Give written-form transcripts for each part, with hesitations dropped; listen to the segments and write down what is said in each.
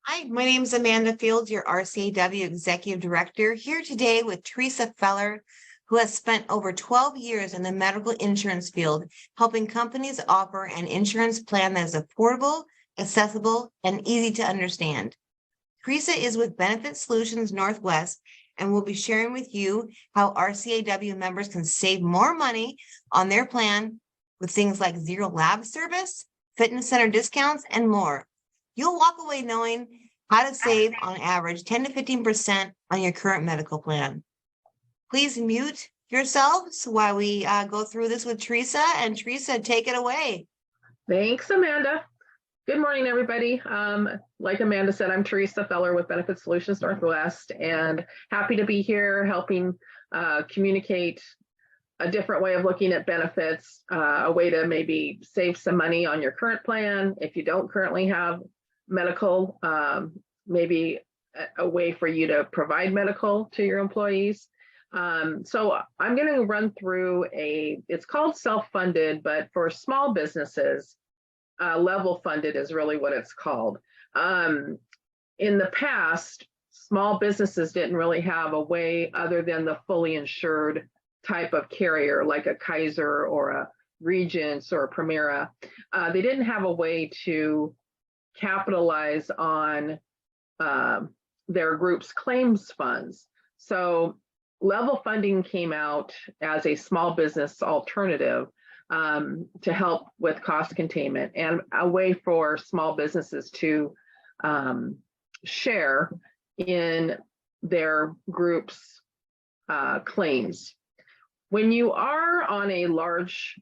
Hi, my name is Amanda Fields, your RCAW Executive Director, here today with Teresa Feller, who has spent over 12 years in the medical insurance field, helping companies offer an insurance plan that is affordable, accessible, and easy to understand. Teresa is with Benefit Solutions Northwest and will be sharing with you how RCAW members can save more money on their plan with things like zero lab service, fitness center discounts, and more. You'll walk away knowing how to save on average 10 to 15% on your current medical plan. Please mute yourselves while we go through this with Teresa. And Teresa, take it away. Thanks, Amanda. Good morning, everybody. Like Amanda said, I'm Teresa Feller with Benefit Solutions Northwest, and happy to be here helping communicate a different way of looking at benefits, a way to maybe save some money on your current plan. If you don't currently have medical, maybe a way for you to provide medical to your employees. So I'm going to run through it's called self-funded, but for small businesses, level funded is really what it's called. In the past, small businesses didn't really have a way other than the fully insured type of carrier, like a Kaiser or a Regents or a Primera. They didn't have a way to capitalize on their group's claims funds. So level funding came out as a small business alternative to help with cost containment and a way for small businesses to share in their group's claims. When you are on a large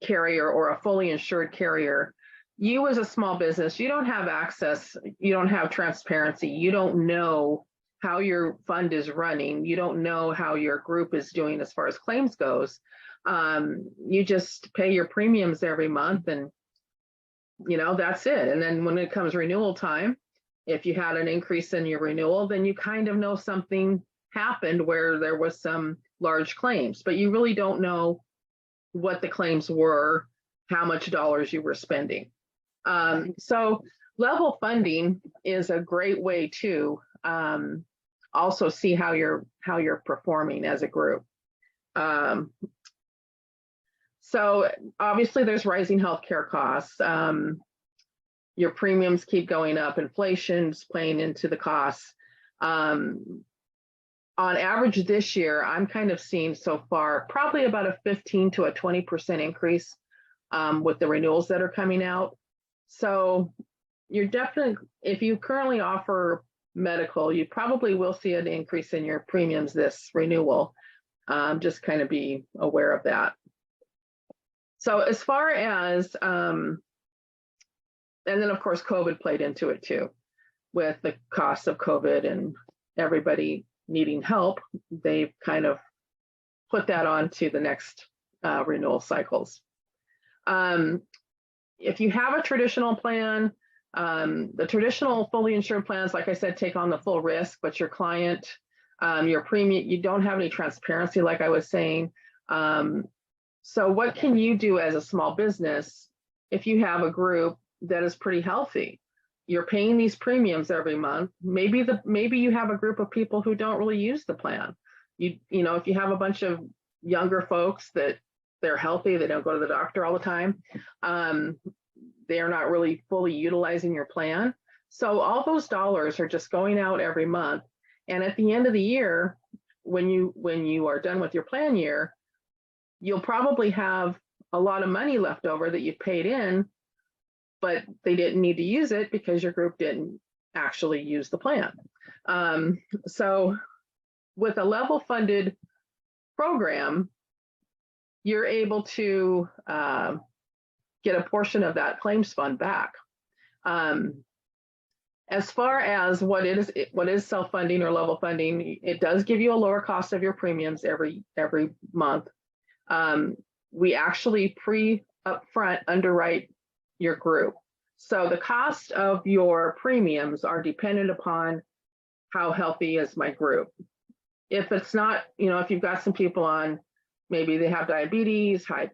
carrier or a fully insured carrier, you as a small business, you don't have access, you don't have transparency, you don't know how your fund is running, you don't know how your group is doing as far as claims goes. You just pay your premiums every month and that's it. And then when it comes renewal time, if you had an increase in your renewal, then you kind of know something happened where there was some large claims, but you really don't know what the claims were, how much dollars you were spending. So level funding is a great way to also see how you're performing as a group. So obviously there's rising healthcare costs. Your premiums keep going up. Inflation's playing into the costs. On average this year, I'm kind of seeing so far probably about a 15 to a 20% increase with the renewals that are coming out. So you're definitely, if you currently offer medical, you probably will see an increase in your premiums this renewal. Just kind of be aware of that. So as far as, and then of course, COVID played into it too, with the cost of COVID and everybody needing help, they've kind of put that on to the next renewal cycles. If you have a traditional plan, the traditional fully insured plans, like I said, take on the full risk, but your client, your premium, you don't have any transparency, like I was saying. So what can you do as a small business if you have a group that is pretty healthy? You're paying these premiums every month. Maybe you have a group of people who don't really use the plan. You know, if you have a bunch of younger folks that they're healthy, they don't go to the doctor all the time, they are not really fully utilizing your plan. So all those dollars are just going out every month. And at the end of the year, when you are done with your plan year, you'll probably have a lot of money left over that you've paid in, but they didn't need to use it because your group didn't actually use the plan. So with a level funded program, you're able to get a portion of that claims fund back. As far as what is self-funding or level funding, it does give you a lower cost of your premiums every month. We actually upfront underwrite your group. So the cost of your premiums are dependent upon how healthy is my group. If it's not, if you've got some people on, maybe they have diabetes, high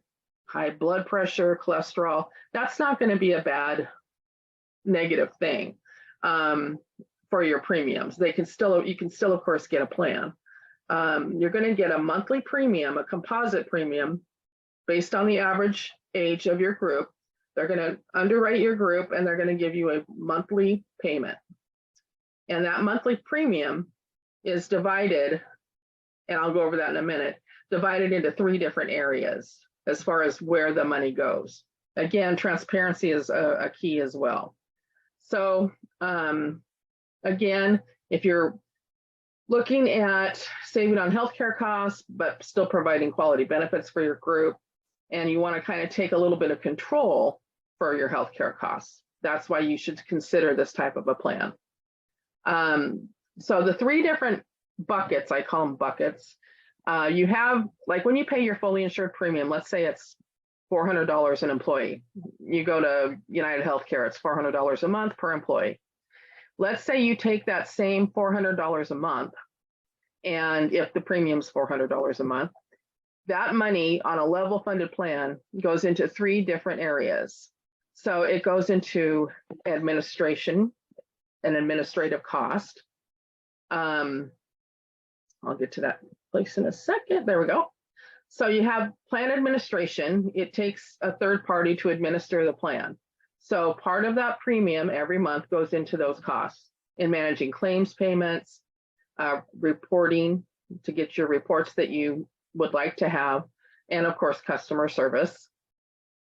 blood pressure, cholesterol, that's not going to be a bad negative thing. for your premiums. You can still, of course, get a plan. You're going to get a monthly premium, a composite premium, based on the average age of your group. They're going to underwrite your group and they're going to give you a monthly payment. And that monthly premium is divided, and I'll go over that in a minute, divided into 3 different areas as far as where the money goes. Again, transparency is a key as well. So again, if you're looking at saving on healthcare costs, but still providing quality benefits for your group, and you want to kind of take a little bit of control for your healthcare costs, that's why you should consider this type of a plan. So the 3 different buckets, I call them buckets, you have, like when you pay your fully insured premium, let's say it's $400 an employee. You go to United Healthcare, it's $400 a month per employee. Let's say you take that same $400 a month, and if the premium's $400 a month, that money on a level funded plan goes into 3 different areas. So it goes into administration and administrative cost. I'll get to that place in a second. There we go. So you have plan administration. It takes a third party to administer the plan. So part of that premium every month goes into those costs in managing claims payments, reporting to get your reports that you would like to have, and of course, customer service.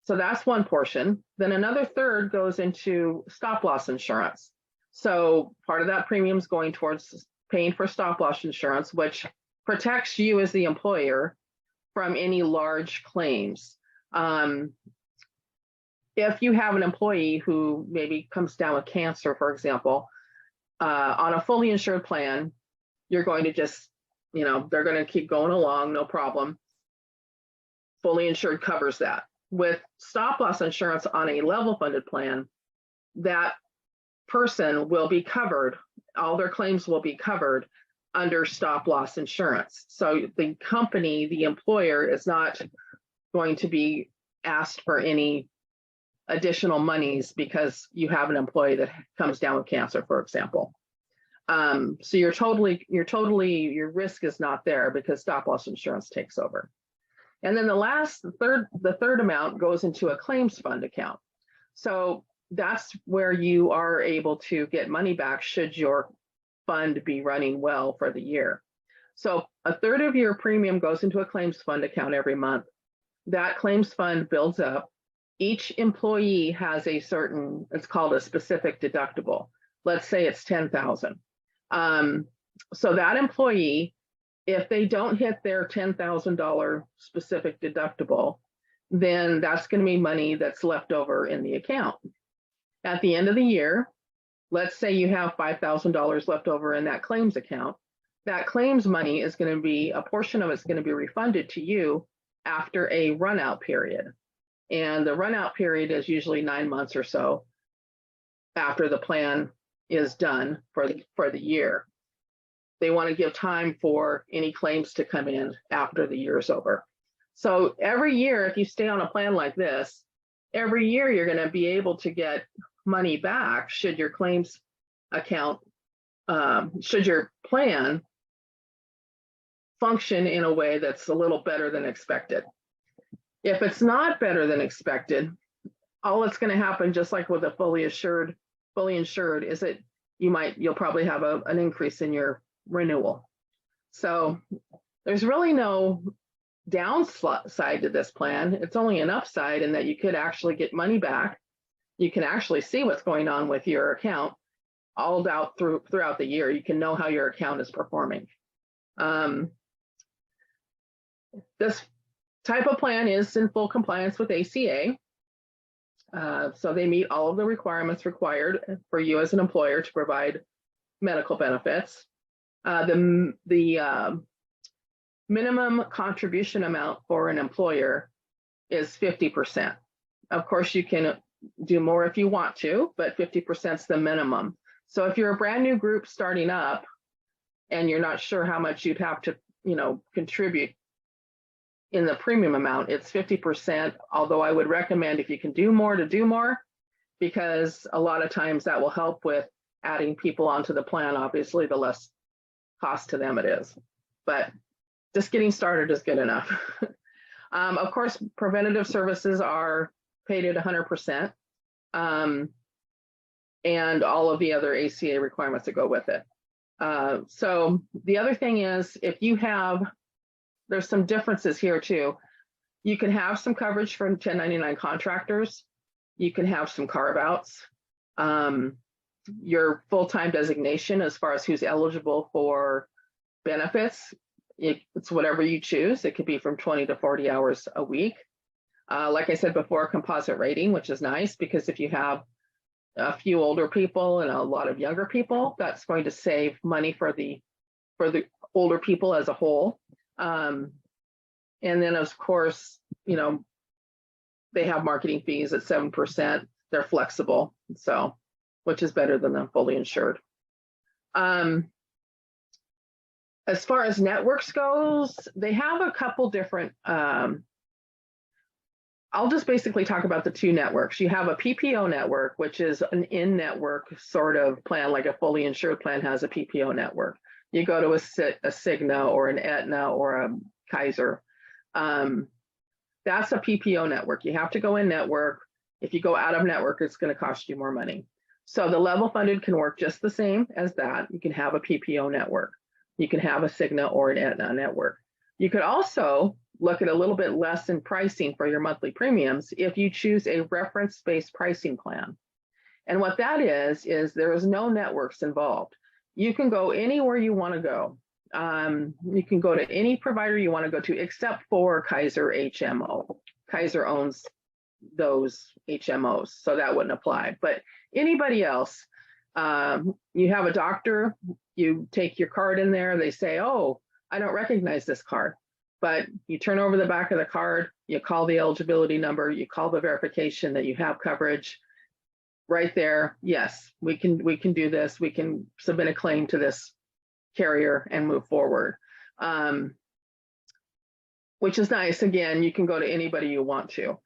So that's one portion. Then another third goes into stop loss insurance. So part of that premium is going towards paying for stop loss insurance, which protects you as the employer from any large claims. If you have an employee who maybe comes down with cancer, for example, on a fully insured plan, you're going to just, they're going to keep going along, no problem. Fully insured covers that. With stop loss insurance on a level funded plan, that person will be covered, all their claims will be covered under stop loss insurance. So the company, the employer, is not going to be asked for any additional monies because you have an employee that comes down with cancer, for example. So your risk is not there because stop loss insurance takes over. And then the third amount goes into a claims fund account. So that's where you are able to get money back should your fund be running well for the year. So a third of your premium goes into a claims fund account every month. That claims fund builds up. Each employee has a certain, it's called a specific deductible. Let's say it's $10,000. So that employee, if they don't hit their $10,000 specific deductible, then that's going to be money that's left over in the account. At the end of the year, let's say you have $5,000 left over in that claims account. That claims money is going to be, a portion of it's going to be refunded to you after a run out period. And the run out period is usually 9 months or so after the plan is done for the year. They want to give time for any claims to come in after the year is over. So every year, if you stay on a plan like this, every year you're going to be able to get money back should your claims account, should your plan function in a way that's a little better than expected. If it's not better than expected, all that's going to happen, just like with a fully insured, is that you'll probably have an increase in your renewal. So there's really no downside to this plan. It's only an upside in that you could actually get money back. You can actually see what's going on with your account all out throughout the year. You can know how your account is performing. This type of plan is in full compliance with ACA. So they meet all of the requirements required for you as an employer to provide medical benefits. The minimum contribution amount for an employer is 50%. Of course, you can do more if you want to, but 50% is the minimum. So if you're a brand new group starting up and you're not sure how much you'd have to, contribute in the premium amount, it's 50%, although I would recommend if you can do more to do more, because a lot of times that will help with adding people onto the plan, obviously, the less cost to them it is. But just getting started is good enough. Of course, preventative services are paid at 100%, and all of the other ACA requirements that go with it. So the other thing is, if you have, there's some differences here too. You can have some coverage for 1099 contractors. You can have some carve-outs. Your full-time designation as far as who's eligible for benefits, it's whatever you choose. It could be from 20 to 40 hours a week. Like I said before, composite rating, which is nice because if you have a few older people and a lot of younger people, that's going to save money for the older people as a whole. And then of course, you know, they have marketing fees at 7%. They're flexible, so which is better than the fully insured. As far as networks goes, they have a couple different, I'll just basically talk about the two networks. You have a PPO network, which is an in-network sort of plan, like a fully insured plan has a PPO network. You go to a Cigna or an Aetna or a Kaiser. That's a PPO network. You have to go in network. If you go out of network, it's going to cost you more money. So the level funded can work just the same as that. You can have a PPO network. You can have a Cigna or an Aetna network. You could also look at a little bit less in pricing for your monthly premiums if you choose a reference-based pricing plan. And what that is there is no networks involved. You can go anywhere you want to go. You can go to any provider you want to go to except for Kaiser HMO. Kaiser owns those HMOs, so that wouldn't apply. But anybody else, you have a doctor, you take your card in there, they say, oh, I don't recognize this card. But you turn over the back of the card, you call the eligibility number, you call the verification that you have coverage. Right there, yes, we can do this. We can submit a claim to this carrier and move forward, which is nice. Again, you can go to anybody you want to.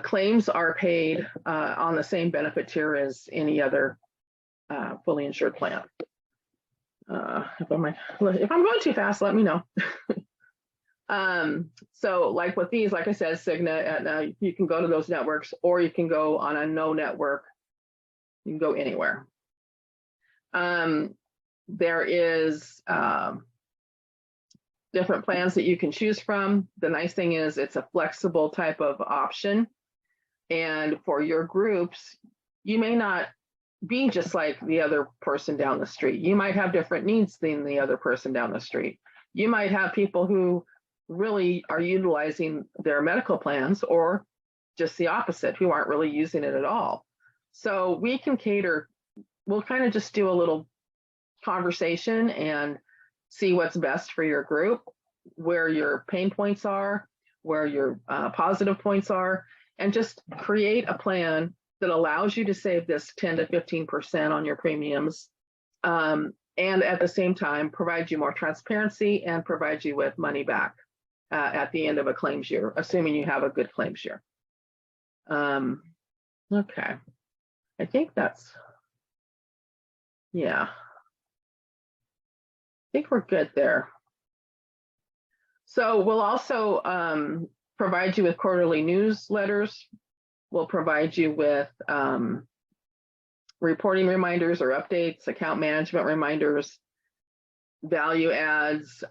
Claims are paid on the same benefit tier as any other fully insured plan. If I'm going too fast, let me know. So like with these, like I said, Cigna, Aetna, you can go to those networks, or you can go on a no network. You can go anywhere. There is different plans that you can choose from. The nice thing is it's a flexible type of option. And for your groups, you may not be just like the other person down the street. You might have different needs than the other person down the street. You might have people who really are utilizing their medical plans, or just the opposite, who aren't really using it at all. So we can cater, we'll kind of just do a little conversation and see what's best for your group, where your pain points are, where your positive points are, and just create a plan that allows you to save this 10 to 15% on your premiums, and at the same time provide you more transparency and provide you with money back at the end of a claims year, assuming you have a good claims year. Okay, I think that's, yeah. I think we're good there. So we'll also provide you with quarterly newsletters. We'll provide you with reporting reminders or updates, account management reminders, value adds.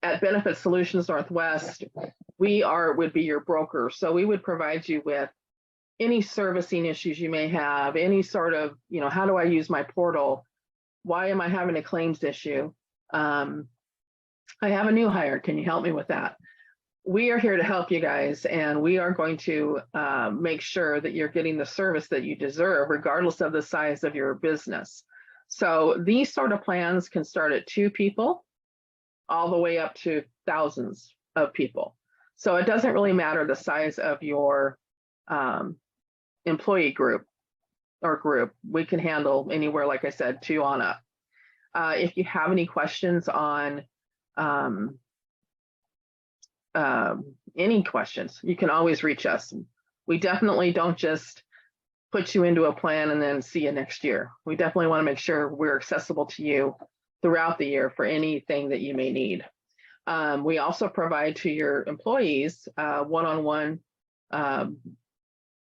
At Benefit Solutions Northwest, we would be your broker. So we would provide you with any servicing issues you may have, any sort of, how do I use my portal? Why am I having a claims issue? I have a new hire. Can you help me with that? We are here to help you guys, and we are going to make sure that you're getting the service that you deserve, regardless of the size of your business. So these sort of plans can start at 2 people all the way up to thousands of people. So it doesn't really matter the size of your employee group or group. We can handle anywhere, like I said, 2 on up. If you have any questions on any questions, you can always reach us. We definitely don't just put you into a plan and then see you next year. We definitely want to make sure we're accessible to you throughout the year for anything that you may need. We also provide to your employees one-on-one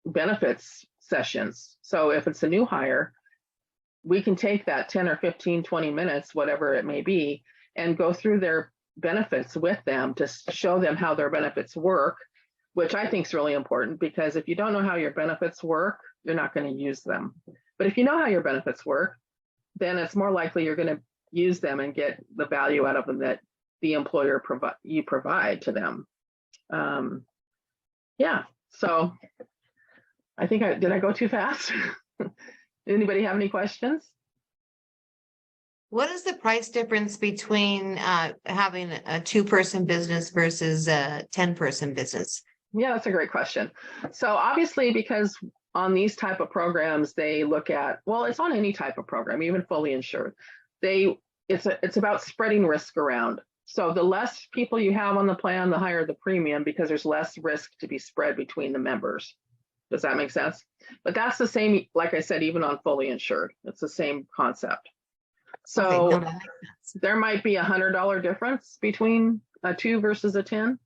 benefits sessions. So if it's a new hire, we can take that 10 or 15, 20 minutes, whatever it may be, and go through their benefits with them to show them how their benefits work, which I think is really important, because if you don't know how your benefits work, you're not going to use them. But if you know how your benefits work, then it's more likely you're going to use them and get the value out of them that the employer provide to them. Yeah, so I think did I go too fast? Anybody have any questions? What is the price difference between having a 2-person business versus a 10-person business? Yeah, that's a great question. So obviously, because on these type of programs, they look at, well, it's on any type of program, even fully insured. It's about spreading risk around. So the less people you have on the plan, the higher the premium, because there's less risk to be spread between the members. Does that make sense? But that's the same, like I said, even on fully insured, it's the same concept. So Okay, no, that makes sense. there might be $100 difference between a 2 versus a 10,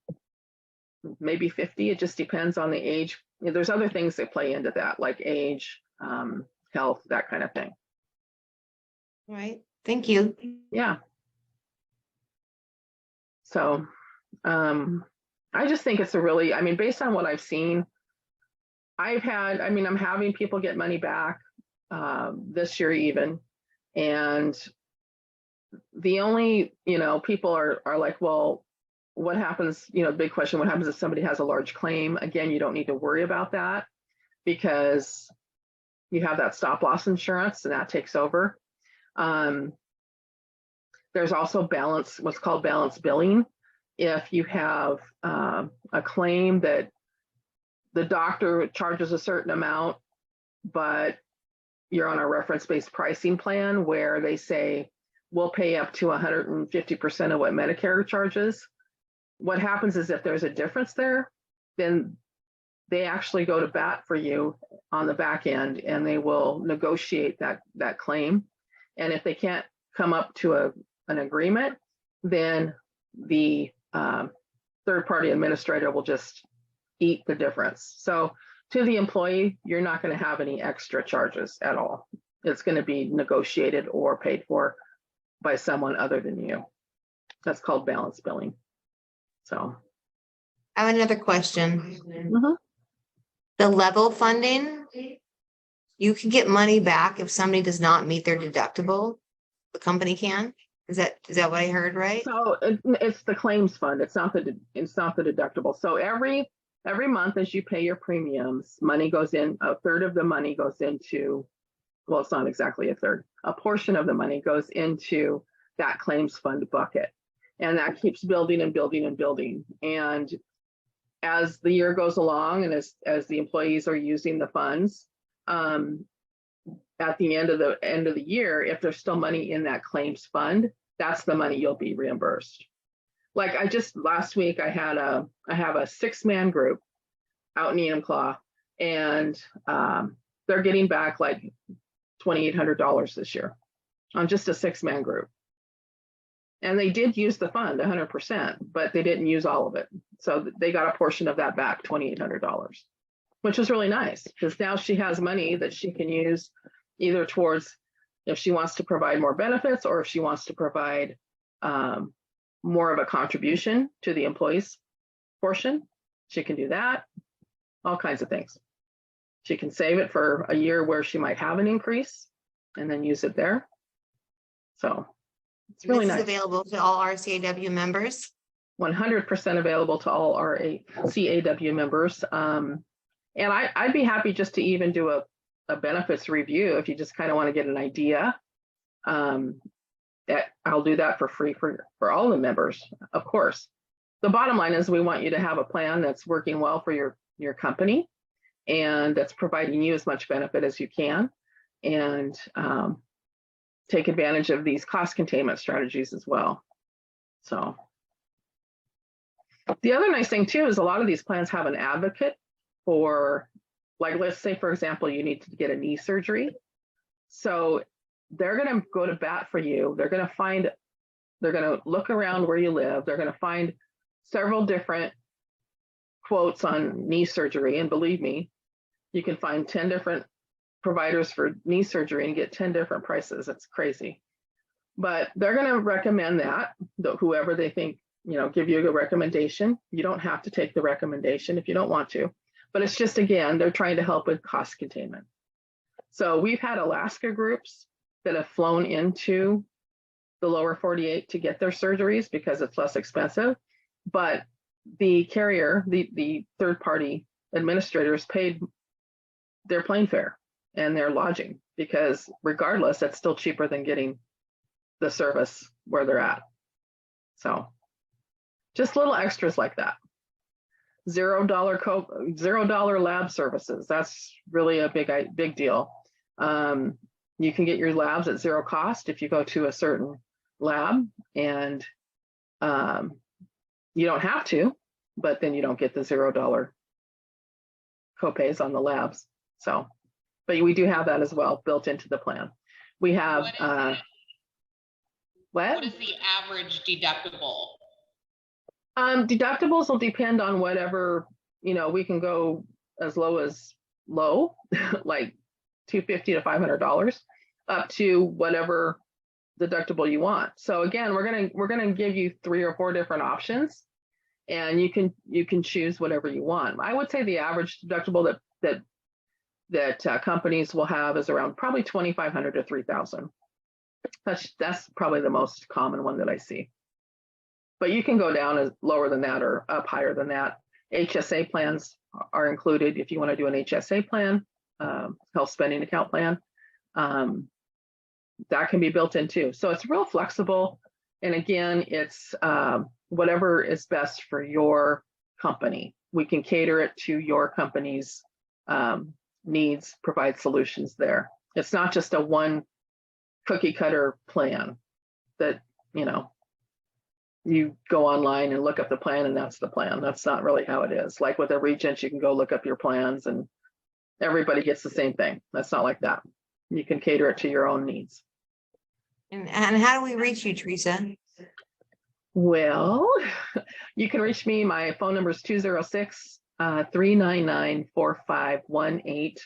maybe 50. It just depends on the age. There's other things that play into that, like age, health, that kind of thing. All right, thank you. Yeah. So I just think it's a really, I mean, based on what I've seen, I'm having people get money back this year even. And the only, people are like, well, what happens, big question, what happens if somebody has a large claim? Again, you don't need to worry about that because you have that stop loss insurance and that takes over. There's also what's called balance billing. If you have a claim that the doctor charges a certain amount, but you're on a reference-based pricing plan where they say, we'll pay up to 150% of what Medicare charges. What happens is if there's a difference there, then they actually go to bat for you on the back end and they will negotiate that claim. And if they can't come up to an agreement, then the third-party administrator will just eat the difference. So to the employee, you're not going to have any extra charges at all. It's going to be negotiated or paid for by someone other than you. That's called balance billing. So I have another question. The level funding, you can get money back if somebody does not meet their deductible. The company can. Is that what I heard right? So it's the claims fund. It's not the deductible. So every month as you pay your premiums, money goes in. A third of the money goes into, well, it's not exactly a third. A portion of the money goes into that claims fund bucket, and that keeps building and building and building. And as the year goes along, and as the employees are using the funds, at the end of the year, if there's still money in that claims fund, that's the money you'll be reimbursed. Like last week I have a 6-man group out in Enumclaw, and they're getting back like $2,800 this year on just a 6-man group. And they did use the fund 100%, but they didn't use all of it. So they got a portion of that back, $2,800, which was really nice because now she has money that she can use either towards if she wants to provide more benefits or if she wants to provide more of a contribution to the employees portion. She can do that, all kinds of things. She can save it for a year where she might have an increase and then use it there. So it's really nice. This is available to all RCAW members. 100% available to all CAW members. And I'd be happy just to even do a benefits review if you just kind of want to get an idea. I'll do that for free for all the members, of course. The bottom line is we want you to have a plan that's working well for your company and that's providing you as much benefit as you can, and take advantage of these cost containment strategies as well. So the other nice thing too is a lot of these plans have an advocate for like, let's say, for example, you need to get a knee surgery. So they're going to go to bat for you. They're going to look around where you live. They're going to find several different quotes on knee surgery. And believe me, you can find 10 different providers for knee surgery and get 10 different prices. It's crazy. But they're going to recommend that, whoever they think, give you a good recommendation. You don't have to take the recommendation if you don't want to. But it's just, again, they're trying to help with cost containment. So we've had Alaska groups that have flown into the lower 48 to get their surgeries because it's less expensive. But the carrier, the third-party administrators paid their plane fare and their lodging, because regardless, it's still cheaper than getting the service where they're at. So just little extras like that. $0 lab services. That's really a big deal. You can get your labs at zero cost if you go to a certain lab, and you don't have to, but then you don't get the $0 copays on the labs. So, but we do have that as well built into the plan. We have what is the average deductible? Deductibles will depend on whatever, we can go as low, like $250 to $500, up to whatever deductible you want. So again, we're gonna give you 3 or 4 different options, and you can choose whatever you want. I would say the average deductible that companies will have is around probably $2,500 to $3,000. That's probably the most common one that I see. But you can go down as lower than that or up higher than that. HSA plans are included if you want to do an HSA plan, health spending account plan. That can be built in too. So it's real flexible. And again, it's whatever is best for your company. We can cater it to your company's needs, provide solutions there. It's not just a one cookie cutter plan that, you go online and look up the plan and that's the plan. That's not really how it is. Like with a Regent, you can go look up your plans and everybody gets the same thing. That's not like that. You can cater it to your own needs. And how do we reach you, Teresa? Well, you can reach me. My phone number is 206-399-4518,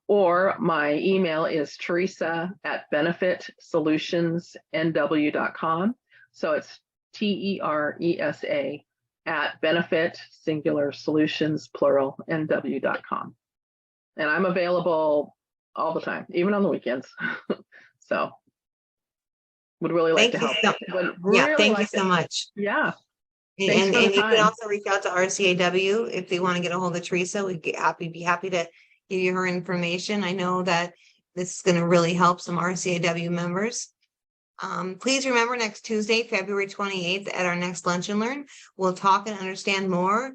or my email is teresa@benefitsolutionsnw.com. So it's TERESA @benefit, singular, solutions, plural, NW.com. And I'm available all the time, even on the weekends. So would really like to help. Thank you so much. Yeah. And you can also reach out to RCAW if they want to get a hold of Teresa. We'd be happy to give you her information. I know that this is going to really help some RCAW members. Please remember, next Tuesday, February 28th, at our next Lunch and Learn, we'll talk and understand more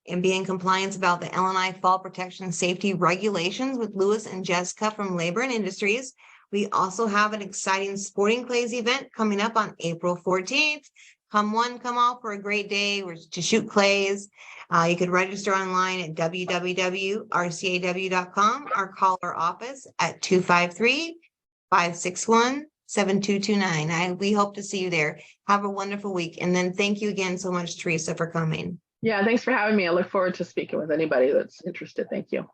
and be in compliance about the L&I fall protection safety regulations with Lewis and Jessica from Labor and Industries. We also have an exciting sporting clays event coming up on April 14th. Come one, come all for a great day to shoot clays. You could register online at www.rcaw.com or call our office at 253-561-7229. We hope to see you there. Have a wonderful week. And then thank you again so much, Teresa, for coming. Yeah, thanks for having me. I look forward to speaking with anybody that's interested. Thank you.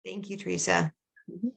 Thank you, Teresa. Mm-hmm.